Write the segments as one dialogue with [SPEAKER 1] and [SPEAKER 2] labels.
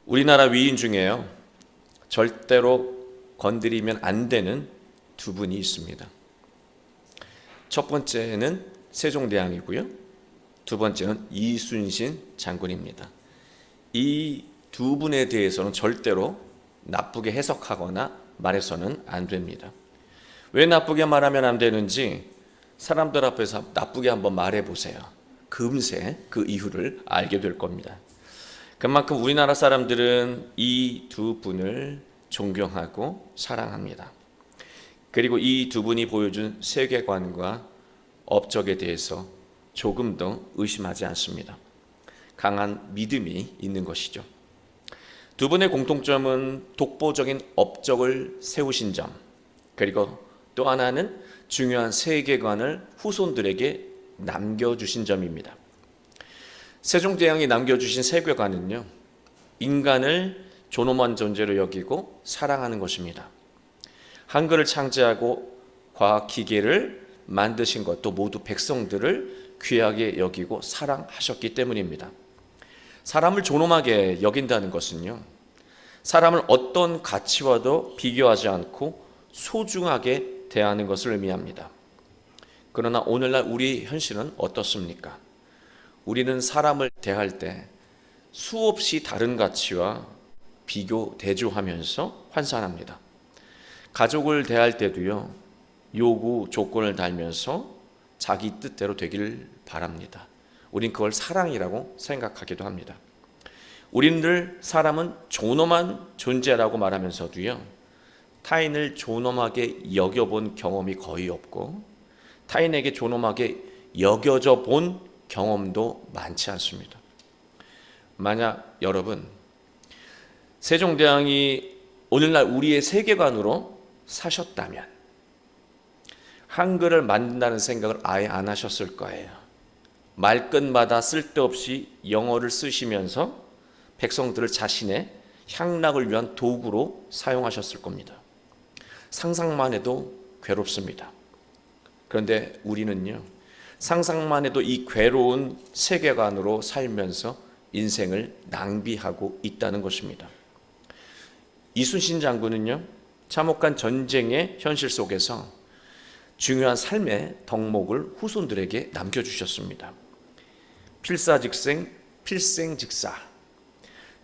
[SPEAKER 1] 우리나라 위인 중에요, 절대로 건드리면 안 되는 두 분이 있습니다. 첫 번째는 세종대왕이고요, 두 번째는 이순신 장군입니다. 이 두 분에 대해서는 절대로 나쁘게 해석하거나 말해서는 안 됩니다. 왜 나쁘게 말하면 안 되는지 사람들 앞에서 나쁘게 한번 말해보세요. 금세 그 이유를 알게 될 겁니다. 그만큼 우리나라 사람들은 이 두 분을 존경하고 사랑합니다. 그리고 이 두 분이 보여준 세계관과 업적에 대해서 조금 더 의심하지 않습니다. 강한 믿음이 있는 것이죠. 두 분의 공통점은 독보적인 업적을 세우신 점, 그리고 또 하나는 중요한 세계관을 후손들에게 남겨주신 점입니다. 세종대왕이 남겨주신 세계관은요, 인간을 존엄한 존재로 여기고 사랑하는 것입니다. 한글을 창제하고 과학기계를 만드신 것도 모두 백성들을 귀하게 여기고 사랑하셨기 때문입니다. 사람을 존엄하게 여긴다는 것은요, 사람을 어떤 가치와도 비교하지 않고 소중하게 대하는 것을 의미합니다. 그러나 오늘날 우리 현실은 어떻습니까? 우리는 사람을 대할 때 수없이 다른 가치와 비교, 대조하면서 환산합니다. 가족을 대할 때도요, 요구, 조건을 달면서 자기 뜻대로 되길 바랍니다. 우린 그걸 사랑이라고 생각하기도 합니다. 우리는 사람은 존엄한 존재라고 말하면서도요, 타인을 존엄하게 여겨본 경험이 거의 없고 타인에게 존엄하게 여겨져 본 경험도 많지 않습니다. 만약 여러분, 세종대왕이 오늘날 우리의 세계관으로 사셨다면 한글을 만든다는 생각을 아예 안 하셨을 거예요. 말끝마다 쓸데없이 영어를 쓰시면서 백성들을 자신의 향락을 위한 도구로 사용하셨을 겁니다. 상상만 해도 괴롭습니다. 그런데 우리는요, 상상만 해도 이 괴로운 세계관으로 살면서 인생을 낭비하고 있다는 것입니다. 이순신 장군은요, 참혹한 전쟁의 현실 속에서 중요한 삶의 덕목을 후손들에게 남겨주셨습니다. 필사직생, 필생직사.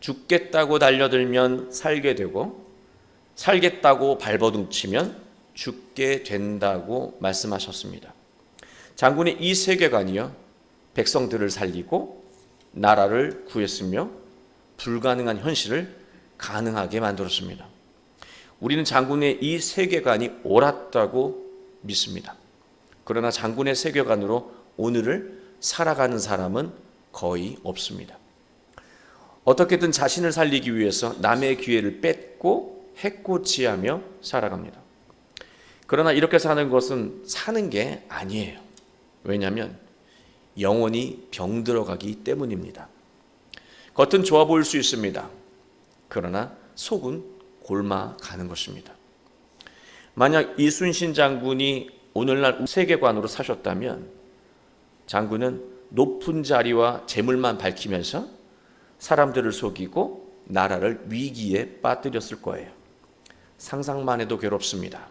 [SPEAKER 1] 죽겠다고 달려들면 살게 되고 살겠다고 발버둥치면 죽게 된다고 말씀하셨습니다. 장군의 이 세계관이요, 백성들을 살리고 나라를 구했으며 불가능한 현실을 가능하게 만들었습니다. 우리는 장군의 이 세계관이 옳았다고 믿습니다. 그러나 장군의 세계관으로 오늘을 살아가는 사람은 거의 없습니다. 어떻게든 자신을 살리기 위해서 남의 기회를 뺏고 해코지하며 살아갑니다. 그러나 이렇게 사는 것은 사는 게 아니에요. 왜냐하면 영혼이 병들어가기 때문입니다. 겉은 좋아 보일 수 있습니다. 그러나 속은 곪아가는 것입니다. 만약 이순신 장군이 오늘날 세계관으로 사셨다면 장군은 높은 자리와 재물만 밝히면서 사람들을 속이고 나라를 위기에 빠뜨렸을 거예요. 상상만 해도 괴롭습니다.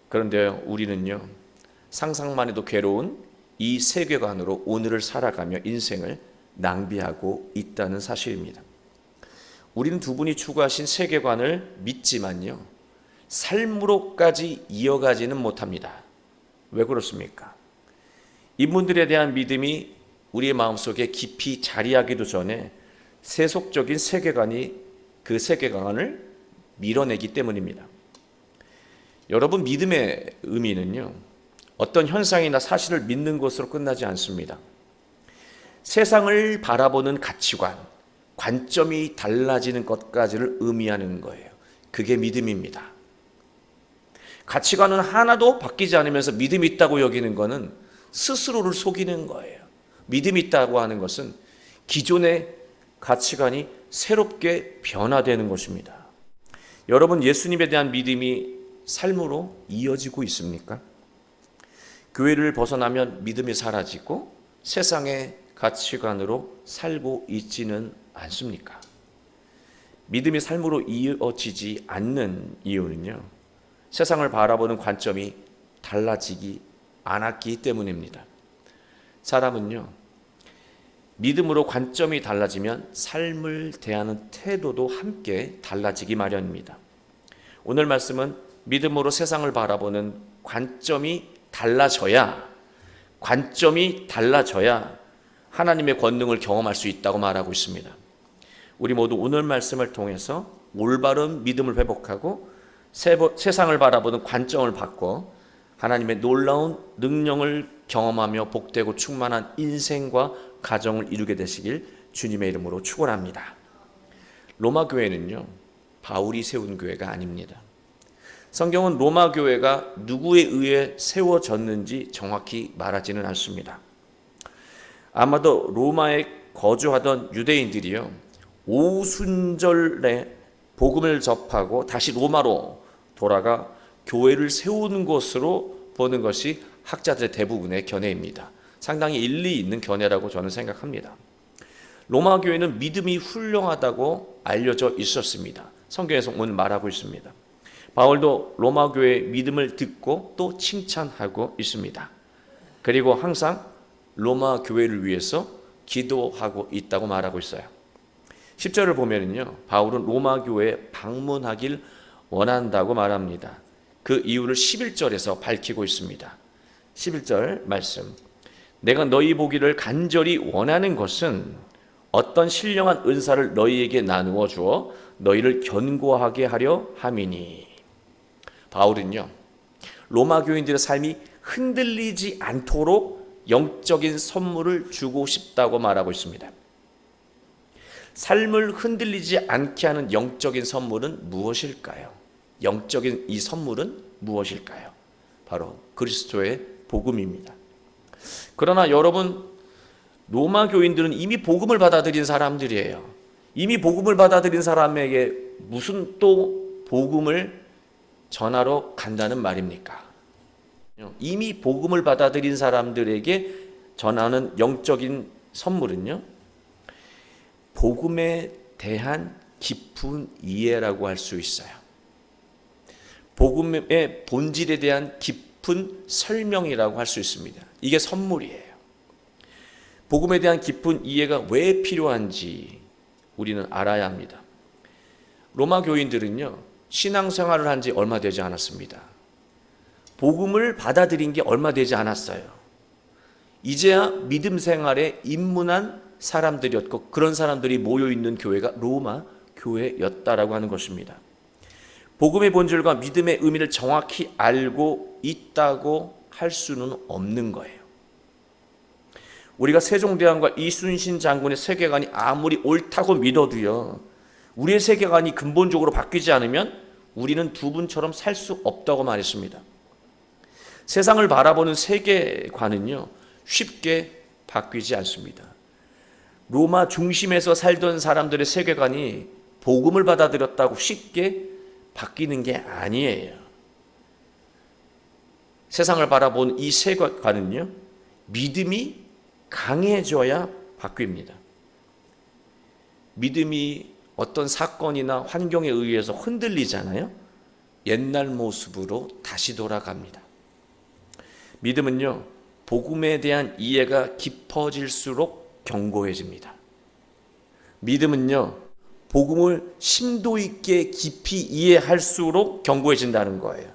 [SPEAKER 1] 그런데 우리는요, 상상만 해도 괴로운 이 세계관으로 오늘을 살아가며 인생을 낭비하고 있다는 사실입니다. 우리는 두 분이 추구하신 세계관을 믿지만요, 삶으로까지 이어가지는 못합니다. 왜 그렇습니까? 이분들에 대한 믿음이 우리의 마음속에 깊이 자리하기도 전에 세속적인 세계관이 그 세계관을 밀어내기 때문입니다. 여러분, 믿음의 의미는요, 어떤 현상이나 사실을 믿는 것으로 끝나지 않습니다. 세상을 바라보는 가치관, 관점이 달라지는 것까지를 의미하는 거예요. 그게 믿음입니다. 가치관은 하나도 바뀌지 않으면서 믿음이 있다고 여기는 것은 스스로를 속이는 거예요. 믿음이 있다고 하는 것은 기존의 가치관이 새롭게 변화되는 것입니다. 여러분, 예수님에 대한 믿음이 삶으로 이어지고 있습니까? 교회를 벗어나면 믿음이 사라지고 세상의 가치관으로 살고 있지는 않습니까? 믿음이 삶으로 이어지지 않는 이유는요, 세상을 바라보는 관점이 달라지기 않았기 때문입니다. 사람은요, 믿음으로 관점이 달라지면 삶을 대하는 태도도 함께 달라지기 마련입니다. 오늘 말씀은 믿음으로 세상을 바라보는 관점이 달라져야 하나님의 권능을 경험할 수 있다고 말하고 있습니다. 우리 모두 오늘 말씀을 통해서 올바른 믿음을 회복하고 세상을 바라보는 관점을 바꿔 하나님의 놀라운 능력을 경험하며 복되고 충만한 인생과 가정을 이루게 되시길 주님의 이름으로 축원합니다. 로마 교회는요, 바울이 세운 교회가 아닙니다. 성경은 로마 교회가 누구에 의해 세워졌는지 정확히 말하지는 않습니다. 아마도 로마에 거주하던 유대인들이요, 오순절에 복음을 접하고 다시 로마로 돌아가 교회를 세우는 것으로 보는 것이 학자들 대부분의 견해입니다. 상당히 일리 있는 견해라고 저는 생각합니다. 로마 교회는 믿음이 훌륭하다고 알려져 있었습니다. 성경에서 오늘 말하고 있습니다. 바울도 로마 교회의 믿음을 듣고 또 칭찬하고 있습니다. 그리고 항상 로마 교회를 위해서 기도하고 있다고 말하고 있어요. 10절을 보면은요, 바울은 로마 교회에 방문하길 원한다고 말합니다. 그 이유를 11절에서 밝히고 있습니다. 11절 말씀. 내가 너희 보기를 간절히 원하는 것은 어떤 신령한 은사를 너희에게 나누어 주어 너희를 견고하게 하려 함이니. 바울은요, 로마 교인들의 삶이 흔들리지 않도록 영적인 선물을 주고 싶다고 말하고 있습니다. 삶을 흔들리지 않게 하는 영적인 선물은 무엇일까요? 영적인 이 선물은 무엇일까요? 바로 그리스도의 복음입니다. 그러나 여러분, 로마 교인들은 이미 복음을 받아들인 사람들이에요. 이미 복음을 받아들인 사람에게 무슨 또 복음을 전하러 간다는 말입니까? 이미 복음을 받아들인 사람들에게 전하는 영적인 선물은요, 복음에 대한 깊은 이해라고 할 수 있어요. 복음의 본질에 대한 깊은 설명이라고 할 수 있습니다. 이게 선물이에요. 복음에 대한 깊은 이해가 왜 필요한지 우리는 알아야 합니다. 로마 교인들은요, 신앙생활을 한 지 얼마 되지 않았습니다. 복음을 받아들인 게 얼마 되지 않았어요. 이제야 믿음 생활에 입문한 사람들이었고, 그런 사람들이 모여있는 교회가 로마 교회였다라고 하는 것입니다. 복음의 본질과 믿음의 의미를 정확히 알고 있다고 할 수는 없는 거예요. 우리가 세종대왕과 이순신 장군의 세계관이 아무리 옳다고 믿어도요, 우리의 세계관이 근본적으로 바뀌지 않으면 우리는 두 분처럼 살 수 없다고 말했습니다. 세상을 바라보는 세계관은요, 쉽게 바뀌지 않습니다. 로마 중심에서 살던 사람들의 세계관이 복음을 받아들였다고 쉽게 바뀌는 게 아니에요. 세상을 바라보는 이 세계관은요, 믿음이 강해져야 바뀝니다. 믿음이 어떤 사건이나 환경에 의해서 흔들리잖아요. 옛날 모습으로 다시 돌아갑니다. 믿음은요, 복음에 대한 이해가 깊어질수록 견고해집니다. 믿음은요, 복음을 심도 있게 깊이 이해할수록 견고해진다는 거예요.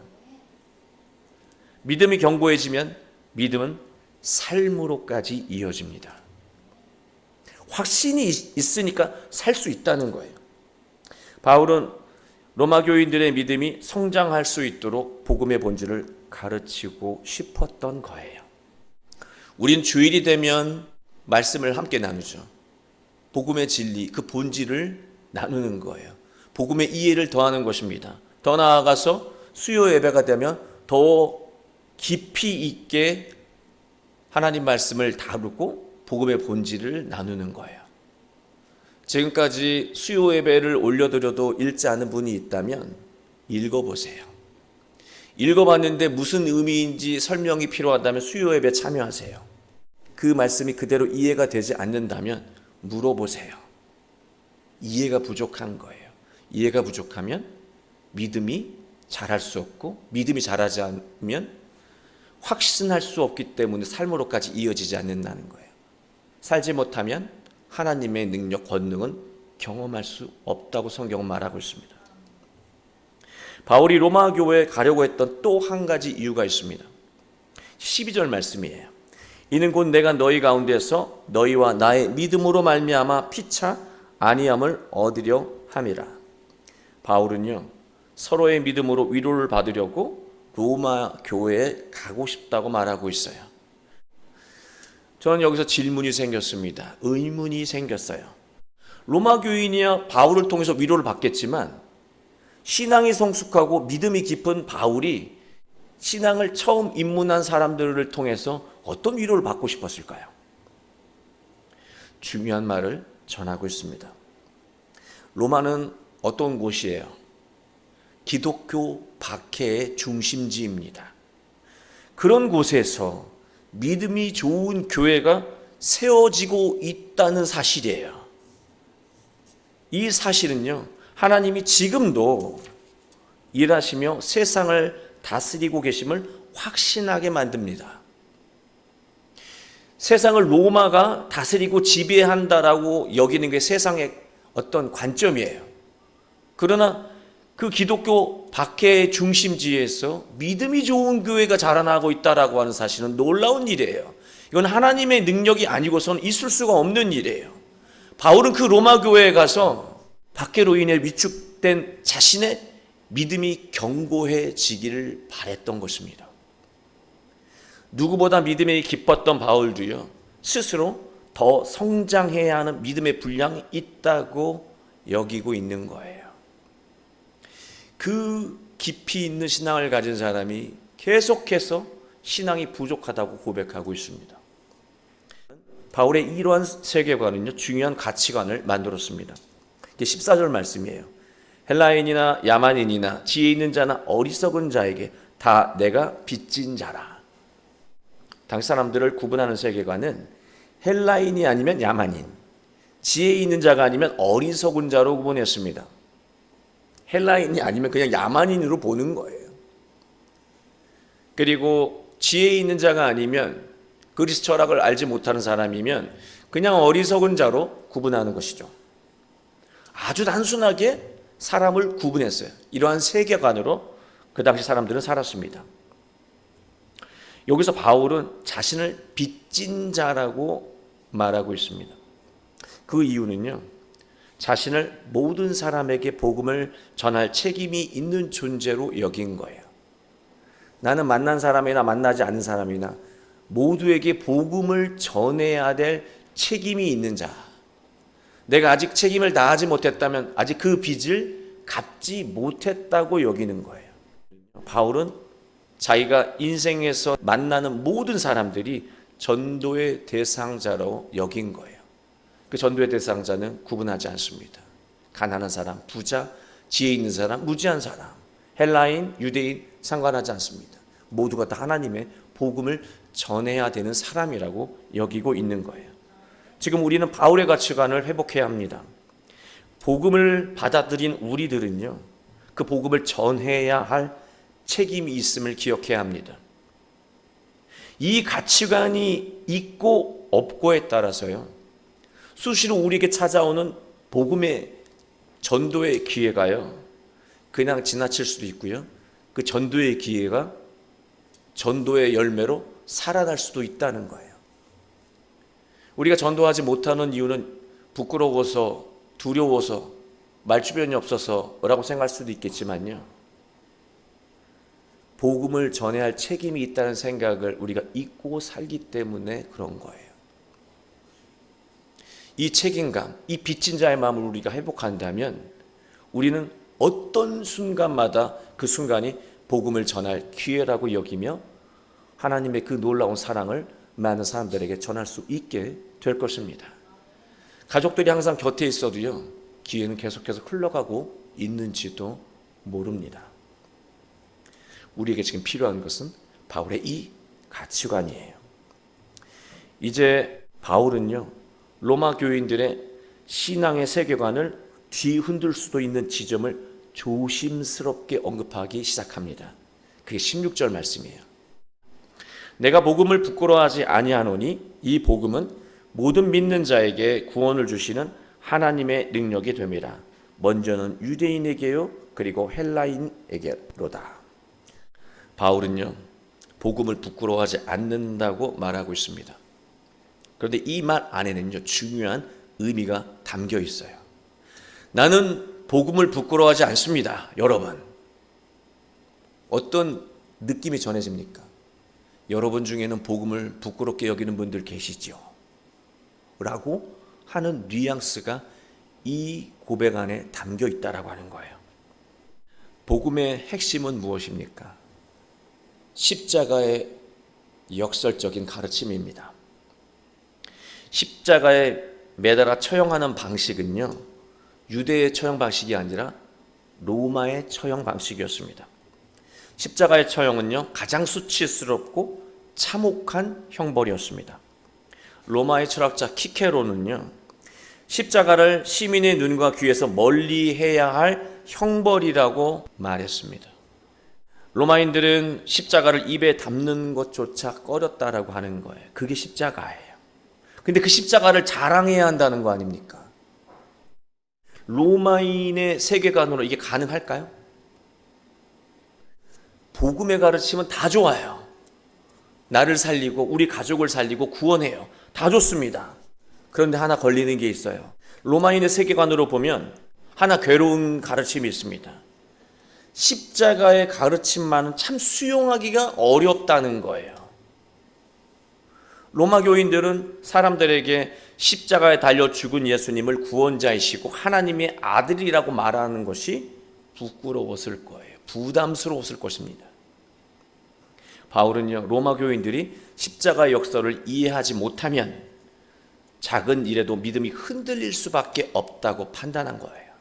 [SPEAKER 1] 믿음이 견고해지면 믿음은 삶으로까지 이어집니다. 확신이 있으니까 살 수 있다는 거예요. 바울은 로마 교인들의 믿음이 성장할 수 있도록 복음의 본질을 가르치고 싶었던 거예요. 우린 주일이 되면 말씀을 함께 나누죠. 복음의 진리, 그 본질을 나누는 거예요. 복음의 이해를 더하는 것입니다. 더 나아가서 수요 예배가 되면 더 깊이 있게 하나님 말씀을 다루고 복음의 본질을 나누는 거예요. 지금까지 수요 예배를 올려드려도 읽지 않은 분이 있다면 읽어보세요. 읽어봤는데 무슨 의미인지 설명이 필요하다면 수요 예배 참여하세요. 그 말씀이 그대로 이해가 되지 않는다면 물어보세요. 이해가 부족한 거예요. 이해가 부족하면 믿음이 자랄 수 없고, 믿음이 자라지 않으면 확신할 수 없기 때문에 삶으로까지 이어지지 않는다는 거예요. 살지 못하면 하나님의 능력, 권능은 경험할 수 없다고 성경은 말하고 있습니다. 바울이 로마 교회에 가려고 했던 또 한 가지 이유가 있습니다. 12절 말씀이에요. 이는 곧 내가 너희 가운데서 너희와 나의 믿음으로 말미암아 피차 안위함을 얻으려 함이라. 바울은요, 서로의 믿음으로 위로를 받으려고 로마 교회에 가고 싶다고 말하고 있어요. 저는 여기서 질문이 생겼습니다. 의문이 생겼어요. 로마 교인이야 바울을 통해서 위로를 받겠지만, 신앙이 성숙하고 믿음이 깊은 바울이 신앙을 처음 입문한 사람들을 통해서 어떤 위로를 받고 싶었을까요? 중요한 말을 전하고 있습니다. 로마는 어떤 곳이에요? 기독교 박해의 중심지입니다. 그런 곳에서 믿음이 좋은 교회가 세워지고 있다는 사실이에요. 이 사실은요, 하나님이 지금도 일하시며 세상을 다스리고 계심을 확신하게 만듭니다. 세상을 로마가 다스리고 지배한다라고 여기는 게 세상의 어떤 관점이에요. 그러나 그 기독교 박해의 중심지에서 믿음이 좋은 교회가 자라나고 있다라고 하는 사실은 놀라운 일이에요. 이건 하나님의 능력이 아니고서는 있을 수가 없는 일이에요. 바울은 그 로마 교회에 가서 박해로 인해 위축된 자신의 믿음이 견고해지기를 바랬던 것입니다. 누구보다 믿음에 기뻤던 바울도요, 스스로 더 성장해야 하는 믿음의 분량이 있다고 여기고 있는 거예요. 그 깊이 있는 신앙을 가진 사람이 계속해서 신앙이 부족하다고 고백하고 있습니다. 바울의 이러한 세계관은요, 중요한 가치관을 만들었습니다. 14절 말씀이에요. 헬라인이나 야만인이나 지혜 있는 자나 어리석은 자에게 다 내가 빚진 자라. 당시 사람들을 구분하는 세계관은 헬라인이 아니면 야만인, 지혜 있는 자가 아니면 어리석은 자로 구분했습니다. 헬라인이 아니면 그냥 야만인으로 보는 거예요. 그리고 지혜 있는 자가 아니면, 그리스 철학을 알지 못하는 사람이면 그냥 어리석은 자로 구분하는 것이죠. 아주 단순하게 사람을 구분했어요. 이러한 세계관으로 그 당시 사람들은 살았습니다. 여기서 바울은 자신을 빚진 자라고 말하고 있습니다. 그 이유는요, 자신을 모든 사람에게 복음을 전할 책임이 있는 존재로 여긴 거예요. 나는 만난 사람이나 만나지 않는 사람이나 모두에게 복음을 전해야 될 책임이 있는 자. 내가 아직 책임을 다하지 못했다면 아직 그 빚을 갚지 못했다고 여기는 거예요. 바울은 자기가 인생에서 만나는 모든 사람들이 전도의 대상자로 여긴 거예요. 그 전도의 대상자는 구분하지 않습니다. 가난한 사람, 부자, 지혜 있는 사람, 무지한 사람, 헬라인, 유대인 상관하지 않습니다. 모두가 다 하나님의 복음을 전해야 되는 사람이라고 여기고 있는 거예요. 지금 우리는 바울의 가치관을 회복해야 합니다. 복음을 받아들인 우리들은요, 그 복음을 전해야 할 책임이 있음을 기억해야 합니다. 이 가치관이 있고 없고에 따라서요, 수시로 우리에게 찾아오는 복음의 전도의 기회가요, 그냥 지나칠 수도 있고요, 그 전도의 기회가 전도의 열매로 살아날 수도 있다는 거예요. 우리가 전도하지 못하는 이유는 부끄러워서, 두려워서, 말주변이 없어서라고 생각할 수도 있겠지만요, 복음을 전해야 할 책임이 있다는 생각을 우리가 잊고 살기 때문에 그런 거예요. 이 책임감, 이 빚진 자의 마음을 우리가 회복한다면 우리는 어떤 순간마다 그 순간이 복음을 전할 기회라고 여기며 하나님의 그 놀라운 사랑을 많은 사람들에게 전할 수 있게 될 것입니다. 가족들이 항상 곁에 있어도요, 기회는 계속해서 흘러가고 있는지도 모릅니다. 우리에게 지금 필요한 것은 바울의 이 가치관이에요. 이제 바울은요, 로마 교인들의 신앙의 세계관을 뒤흔들 수도 있는 지점을 조심스럽게 언급하기 시작합니다. 그게 16절 말씀이에요. 내가 복음을 부끄러워하지 아니하노니 이 복음은 모든 믿는 자에게 구원을 주시는 하나님의 능력이 됨이라. 먼저는 유대인에게요 그리고 헬라인에게로다. 바울은요 복음을 부끄러워하지 않는다고 말하고 있습니다. 그런데 이 말 안에는요 중요한 의미가 담겨 있어요. 나는 복음을 부끄러워하지 않습니다. 여러분, 어떤 느낌이 전해집니까? 여러분 중에는 복음을 부끄럽게 여기는 분들 계시죠? 라고 하는 뉘앙스가 이 고백 안에 담겨 있다라고 하는 거예요. 복음의 핵심은 무엇입니까? 십자가의 역설적인 가르침입니다. 십자가에 매달아 처형하는 방식은요, 유대의 처형 방식이 아니라 로마의 처형 방식이었습니다. 십자가의 처형은요, 가장 수치스럽고 참혹한 형벌이었습니다. 로마의 철학자 키케로는요, 십자가를 시민의 눈과 귀에서 멀리 해야 할 형벌이라고 말했습니다. 로마인들은 십자가를 입에 담는 것조차 꺼렸다라고 하는 거예요. 그게 십자가예요. 근데 그 십자가를 자랑해야 한다는 거 아닙니까? 로마인의 세계관으로 이게 가능할까요? 복음의 가르침은 다 좋아요. 나를 살리고 우리 가족을 살리고 구원해요. 다 좋습니다. 그런데 하나 걸리는 게 있어요. 로마인의 세계관으로 보면 하나 괴로운 가르침이 있습니다. 십자가의 가르침만은 참 수용하기가 어렵다는 거예요. 로마 교인들은 사람들에게 십자가에 달려 죽은 예수님을 구원자이시고 하나님의 아들이라고 말하는 것이 부끄러웠을 거예요. 부담스러웠을 것입니다. 바울은요, 로마 교인들이 십자가의 역사를 이해하지 못하면 작은 일에도 믿음이 흔들릴 수밖에 없다고 판단한 거예요.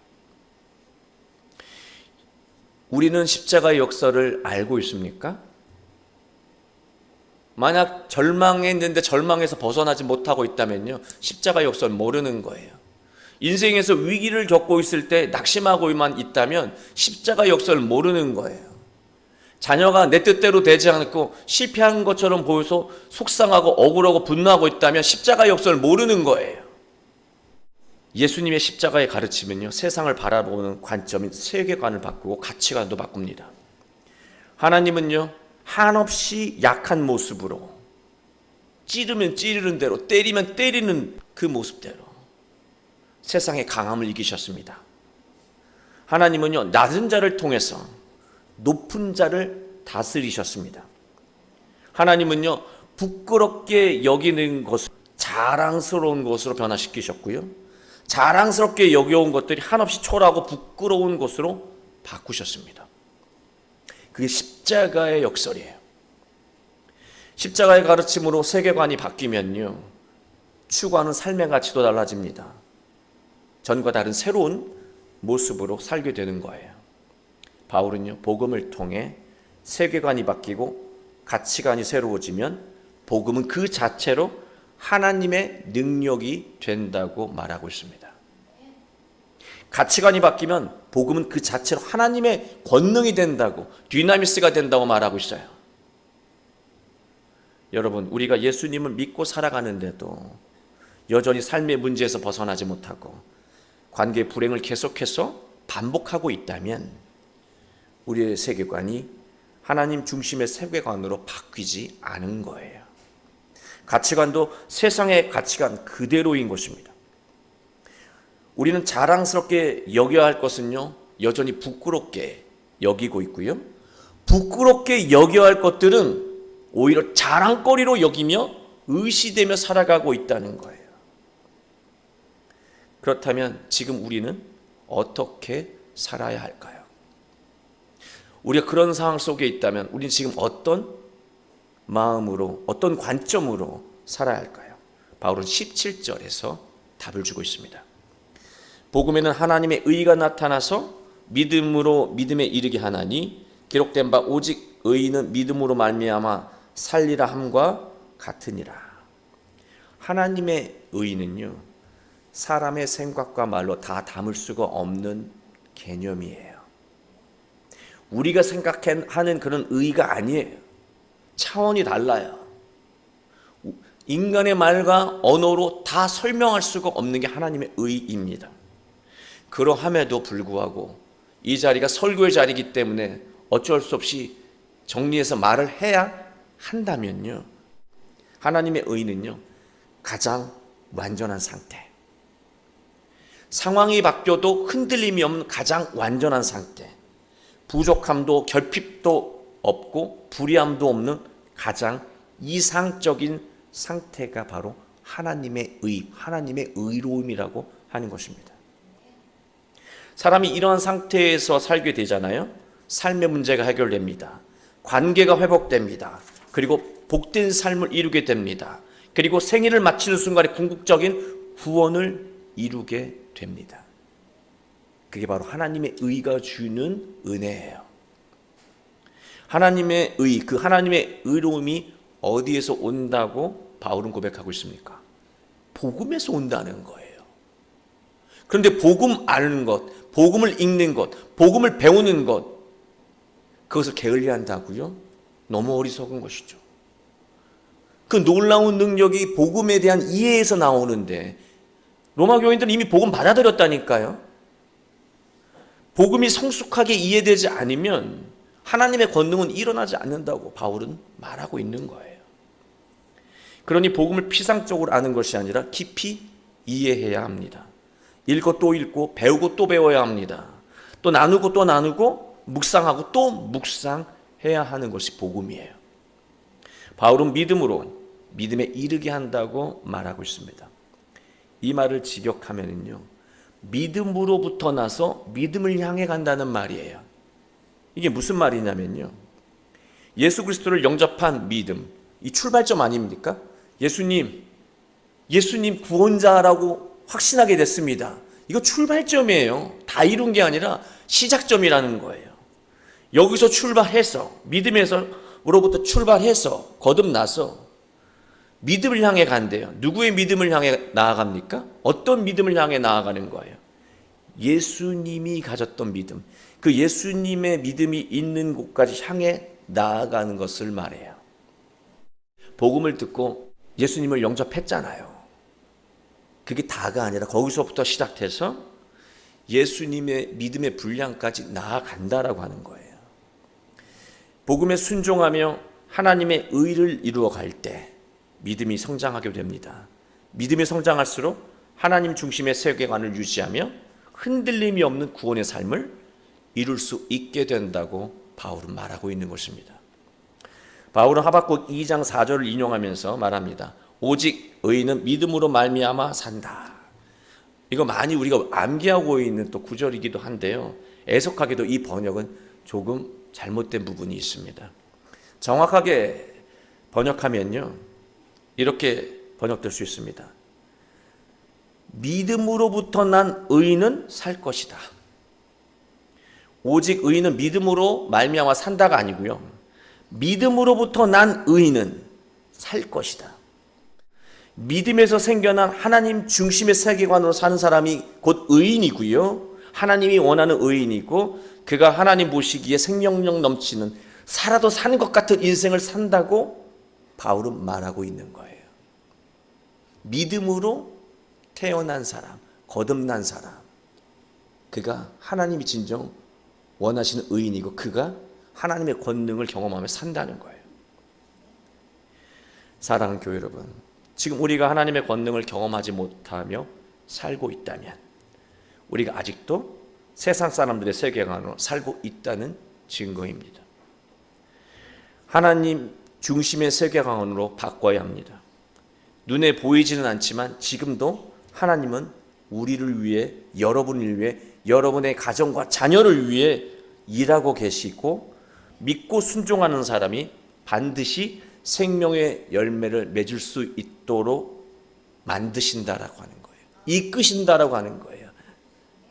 [SPEAKER 1] 우리는 십자가의 역사를 알고 있습니까? 만약 절망했는데 절망에서 벗어나지 못하고 있다면요, 십자가의 역사를 모르는 거예요. 인생에서 위기를 겪고 있을 때 낙심하고만 있다면 십자가의 역사를 모르는 거예요. 자녀가 내 뜻대로 되지 않고 실패한 것처럼 보여서 속상하고 억울하고 분노하고 있다면 십자가의 역사를 모르는 거예요. 예수님의 십자가의 가르침은요, 세상을 바라보는 관점인 세계관을 바꾸고 가치관도 바꿉니다. 하나님은요, 한없이 약한 모습으로 찌르면 찌르는 대로 때리면 때리는 그 모습대로 세상의 강함을 이기셨습니다. 하나님은요, 낮은 자를 통해서 높은 자를 다스리셨습니다. 하나님은요, 부끄럽게 여기는 것을 자랑스러운 것으로 변화시키셨고요, 자랑스럽게 여겨온 것들이 한없이 초라하고 부끄러운 것으로 바꾸셨습니다. 그게 십자가의 역설이에요. 십자가의 가르침으로 세계관이 바뀌면요, 추구하는 삶의 가치도 달라집니다. 전과 다른 새로운 모습으로 살게 되는 거예요. 바울은요, 복음을 통해 세계관이 바뀌고 가치관이 새로워지면 복음은 그 자체로 하나님의 능력이 된다고 말하고 있습니다. 가치관이 바뀌면 복음은 그 자체로 하나님의 권능이 된다고, 디나미스가 된다고 말하고 있어요. 여러분, 우리가 예수님을 믿고 살아가는데도 여전히 삶의 문제에서 벗어나지 못하고 관계의 불행을 계속해서 반복하고 있다면 우리의 세계관이 하나님 중심의 세계관으로 바뀌지 않은 거예요. 가치관도 세상의 가치관 그대로인 것입니다. 우리는 자랑스럽게 여겨야 할 것은요, 여전히 부끄럽게 여기고 있고요, 부끄럽게 여겨야 할 것들은 오히려 자랑거리로 여기며 의시되며 살아가고 있다는 거예요. 그렇다면 지금 우리는 어떻게 살아야 할까요? 우리가 그런 상황 속에 있다면 우리는 지금 어떤 마음으로, 어떤 관점으로 살아야 할까요? 바울은 17절에서 답을 주고 있습니다. 복음에는 하나님의 의가 나타나서 믿음으로 믿음에 이르게 하나니 기록된 바 오직 의인은 믿음으로 말미암아 살리라 함과 같으니라. 하나님의 의는요, 사람의 생각과 말로 다 담을 수가 없는 개념이에요. 우리가 생각하는 그런 의가 아니에요. 차원이 달라요. 인간의 말과 언어로 다 설명할 수가 없는 게 하나님의 의입니다. 그러함에도 불구하고 이 자리가 설교의 자리이기 때문에 어쩔 수 없이 정리해서 말을 해야 한다면요, 하나님의 의는요, 가장 완전한 상태, 상황이 바뀌어도 흔들림이 없는 가장 완전한 상태, 부족함도 결핍도 없고 불의함도 없는 가장 이상적인 상태가 바로 하나님의 의, 하나님의 의로움이라고 하는 것입니다. 사람이 이러한 상태에서 살게 되잖아요. 삶의 문제가 해결됩니다. 관계가 회복됩니다. 그리고 복된 삶을 이루게 됩니다. 그리고 생일을 마치는 순간에 궁극적인 구원을 이루게 됩니다. 그게 바로 하나님의 의가 주는 은혜예요. 하나님의 의, 그 하나님의 의로움이 어디에서 온다고 바울은 고백하고 있습니까? 복음에서 온다는 거예요. 그런데 복음 아는 것, 복음을 읽는 것, 복음을 배우는 것, 그것을 게을리한다고요? 너무 어리석은 것이죠. 그 놀라운 능력이 복음에 대한 이해에서 나오는데 로마 교인들은 이미 복음 받아들였다니까요. 복음이 성숙하게 이해되지 않으면 하나님의 권능은 일어나지 않는다고 바울은 말하고 있는 거예요. 그러니 복음을 피상적으로 아는 것이 아니라 깊이 이해해야 합니다. 읽고 또 읽고 배우고 또 배워야 합니다. 또 나누고 또 나누고 묵상하고 또 묵상해야 하는 것이 복음이에요. 바울은 믿음으로 믿음에 이르게 한다고 말하고 있습니다. 이 말을 직역하면요, 믿음으로부터 나서 믿음을 향해 간다는 말이에요. 이게 무슨 말이냐면요, 예수 그리스도를 영접한 믿음, 이 출발점 아닙니까? 예수님 구원자라고 확신하게 됐습니다. 이거 출발점이에요. 다 이룬 게 아니라 시작점이라는 거예요. 여기서 출발해서, 믿음에서로부터 출발해서 거듭나서 믿음을 향해 간대요. 누구의 믿음을 향해 나아갑니까? 어떤 믿음을 향해 나아가는 거예요? 예수님이 가졌던 믿음, 그 예수님의 믿음이 있는 곳까지 향해 나아가는 것을 말해요. 복음을 듣고 예수님을 영접했잖아요. 그게 다가 아니라 거기서부터 시작해서 예수님의 믿음의 분량까지 나아간다라고 하는 거예요. 복음에 순종하며 하나님의 의를 이루어갈 때 믿음이 성장하게 됩니다. 믿음이 성장할수록 하나님 중심의 세계관을 유지하며 흔들림이 없는 구원의 삶을 이룰 수 있게 된다고 바울은 말하고 있는 것입니다. 바울은 하박국 2장 4절을 인용하면서 말합니다. 오직 의인은 믿음으로 말미암아 산다. 이거 많이 우리가 암기하고 있는 또 구절이기도 한데요, 애석하게도 이 번역은 조금 잘못된 부분이 있습니다. 정확하게 번역하면요, 이렇게 번역될 수 있습니다. 믿음으로부터 난 의인은 살 것이다. 오직 의인은 믿음으로 말미암아 산다가 아니고요, 믿음으로부터 난 의인은 살 것이다. 믿음에서 생겨난 하나님 중심의 세계관으로 사는 사람이 곧 의인이고요, 하나님이 원하는 의인이고, 그가 하나님 보시기에 생명력 넘치는, 살아도 사는 것 같은 인생을 산다고 바울은 말하고 있는 거예요. 믿음으로 태어난 사람, 거듭난 사람, 그가 하나님이 진정 원하시는 의인이고, 그가 하나님의 권능을 경험하며 산다는 거예요. 사랑하는 교회 여러분, 지금 우리가 하나님의 권능을 경험하지 못하며 살고 있다면 우리가 아직도 세상 사람들의 세계관으로 살고 있다는 증거입니다. 하나님 중심의 세계관으로 바꿔야 합니다. 눈에 보이지는 않지만 지금도 하나님은 우리를 위해, 여러분을 위해, 여러분의 가정과 자녀를 위해 일하고 계시고, 믿고 순종하는 사람이 반드시 생명의 열매를 맺을 수 있도록 만드신다라고 하는 거예요. 이끄신다라고 하는 거예요.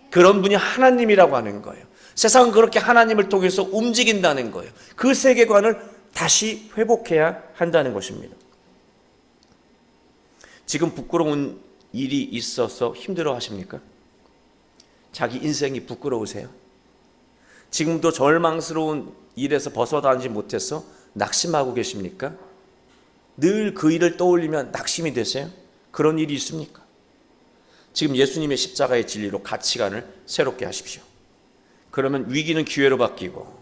[SPEAKER 1] 그런 분이 하나님이라고 하는 거예요. 세상은 그렇게 하나님을 통해서 움직인다는 거예요. 그 세계관을 다시 회복해야 한다는 것입니다. 지금 부끄러운 일이 있어서 힘들어 하십니까? 자기 인생이 부끄러우세요? 지금도 절망스러운 일에서 벗어나지 못해서 낙심하고 계십니까? 늘 그 일을 떠올리면 낙심이 되세요? 그런 일이 있습니까? 지금 예수님의 십자가의 진리로 가치관을 새롭게 하십시오. 그러면 위기는 기회로 바뀌고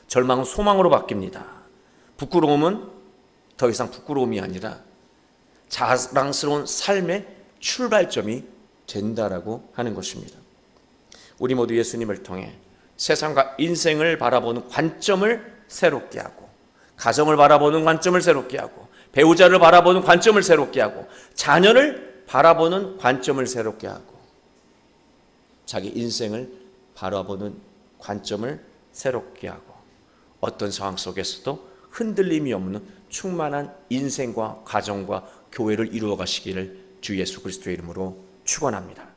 [SPEAKER 1] 절망은 소망으로 바뀝니다. 부끄러움은 더 이상 부끄러움이 아니라 자랑스러운 삶의 출발점이 된다라고 하는 것입니다. 우리 모두 예수님을 통해 세상과 인생을 바라보는 관점을 새롭게 하고, 가정을 바라보는 관점을 새롭게 하고, 배우자를 바라보는 관점을 새롭게 하고, 자녀를 바라보는 관점을 새롭게 하고, 자기 인생을 바라보는 관점을 새롭게 하고, 어떤 상황 속에서도 흔들림이 없는 충만한 인생과 가정과 교회를 이루어 가시기를 주 예수 그리스도의 이름으로 축원합니다.